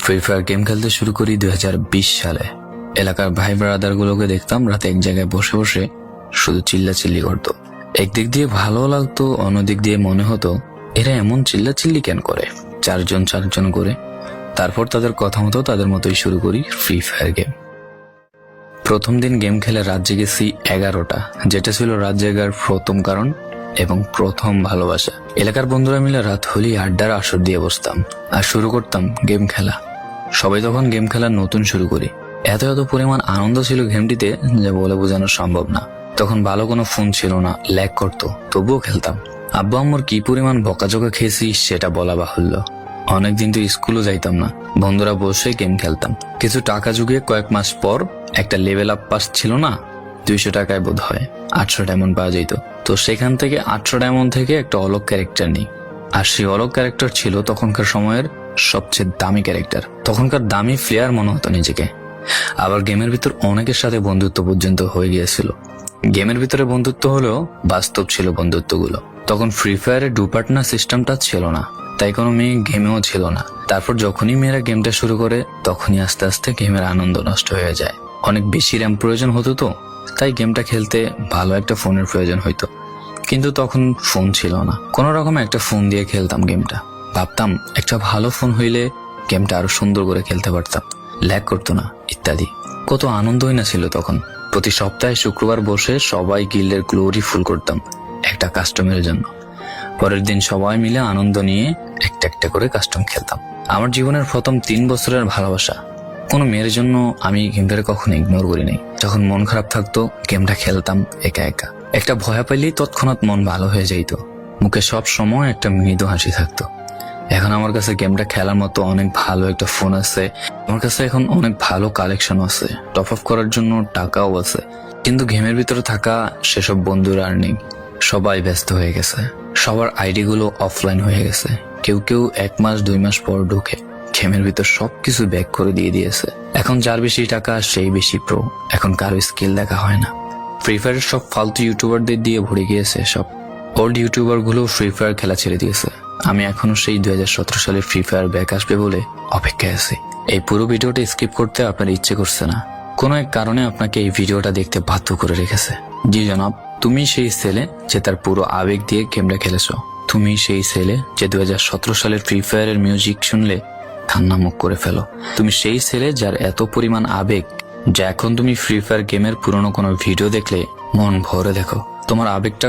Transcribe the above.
Free fire game খেলতে শুরু করি 2020 সালে। এলাকার ভাই ব্রাদার গুলোকে দেখতাম রাতে এক জায়গায় বসে বসে শুধু চিল্লাচিল্লি করতো। একদিক দিয়ে ভালো লাগতো, অন্যদিক দিয়ে মনে হতো এরা এমন চিল্লাচিল্লি কেন করে, চারজন করে। তারপর তাদের কথা মতো তাদের মতোই শুরু করি ফ্রি ফায়ার গেম। প্রথম দিন গেম খেলে রাত জেগেছি 11টা, যেটা ছিল রাত জেগার প্রথম কারণ এবং প্রথম ভালোবাসা। এলাকার বন্ধুরা মিলে রাত হলেই আড্ডার আসর দিয়ে বসতাম আর শুরু করতাম গেম খেলা। সবাই তখন গেম খেলা নতুন শুরু করি। এত পরিমাণ আনন্দ ছিল গেমটিতে যা বলে বোঝানো সম্ভব না। তখন ভালো কোনো ফোন ছিল না, ল্যাগ করতো, তবুও খেলতাম। আব্বু আম্মুর কি পরিমাণ বকাঝকা খেয়েছি সেটা বলা বাহুল্য। অনেকদিন তো স্কুলও যাইতাম না, বন্ধুরা বসে গেম খেলতাম। কিছু টাকা জুগিয়ে কয়েক মাস পর একটা লেভেল আপ পাস ছিল না, 200 টাকায় বোধ হয় 800 ডায়মন্ড পাওয়া যেত। তো সেখান থেকে 800 ডায়মন্ড থেকে একটা অলগ ক্যারেক্টার নিই। আর সেই অলগ ক্যারেক্টার ছিল তখনকার সময়ের সবচেয়ে দামি ক্যারেক্টার। তখনকার দামি প্লেয়ার মনে হতো নিজেকে। আবার গেমের ভিতর অনেকের সাথে বন্ধুত্ব পর্যন্ত হয়ে গিয়েছিল। গেমের ভিতরে বন্ধুত্ব হলেও বাস্তব ছিল বন্ধুত্বগুলো। তখন ফ্রি ফায়ারে ডু পার্টনার সিস্টেমটা ছিল না, তাই কোনো মেয়ে গেমেও ছিল না। তারপর যখনই মেয়েরা গেমটা শুরু করে তখনই আস্তে আস্তে গেমের আনন্দ নষ্ট হয়ে যায়। অনেক বেশি র্যাম প্রয়োজন হতো, তো তাই গেমটা খেলতে ভালো একটা ফোনের প্রয়োজন হইতো। কিন্তু তখন ফোন ছিল না, কোনো রকম একটা ফোন দিয়ে খেলতাম গেমটা। ভাবতাম একটা ভালো ফোন হইলে গেমটা আরো সুন্দর করে খেলতে পারতাম, ল্যাগ করতো না ইত্যাদি। কত আনন্দই না ছিল তখন। প্রতি সপ্তাহে শুক্রবার বসে সবাই গিল্ডের গ্লোরি ফুল করতাম একটা কাস্টমের জন্য। পরের দিন সবাই মিলে আনন্দ নিয়ে একটা একটা করে কাস্টম খেলতাম। আমার জীবনের প্রথম 3 বছরের ভালোবাসা। কোনো মেয়ের জন্য আমি গেমটাকে কখনো ইগনোর করি নাই। যখন মন খারাপ থাকতো গেমটা খেলতাম একা একা। একটা ভয় পাইলেই তৎক্ষণাৎ মন ভালো হয়ে যাইতো, মুখে সব সময় একটা মৃদু হাসি থাকতো। এখন আমার কাছে গেমটা খেলার মতো অনেক ভালো একটা ফোন আছে, আমার কাছে এখন অনেক ভালো কালেকশন আছে, টপ আপ করার জন্য টাকাও আছে। কিন্তু গেমের ভিতরে থাকা সেসব বন্ধুরা আর নেই। সবাই ব্যস্ত হয়ে গেছে, সবার আইডি গুলো অফলাইন হয়ে গেছে। কেউ 1 মাস 2 মাস পর ঢুকে গেমের ভিতর সবকিছু ব্যাক করে দিয়েছে। এখন যার বেশি টাকা সেই বেশি প্রো, এখন কারো স্কিল দেখা হয় না। ফ্রি ফায়ারের সব ফালতু ইউটিউবারদের দিয়ে ভরে গিয়েছে সব। ওল্ড ইউটিউবার গুলো ফ্রি ফায়ার খেলা ছেড়ে দিয়েছে। আমি এখনো সেই 2017 সালে ফ্রি ফায়ার ব্যাক আসবে বলে অপেক্ষায় আছি। এই পুরো ভিডিওটা স্কিপ করতে আপনার ইচ্ছে করছে না, কোনো এক কারণে আপনাকে এই ভিডিওটা দেখতে বাধ্য করে রেখেছে। জি জনাব, তুমি সেই ছেলে যে তার পুরো আবেগ দিয়ে গেমটা খেলেছো। তুমি সেই ছেলে যে 2017 সালের ফ্রি ফায়ারের মিউজিক শুনলে কান্না মুখ করে ফেলো। তুমি সেই ছেলে যার এত পরিমাণ আবেগ যা এখন তুমি ফ্রি ফায়ার গেমের পুরনো কোনো ভিডিও দেখলে মন ভরে দেখো। তোমার আবেগটা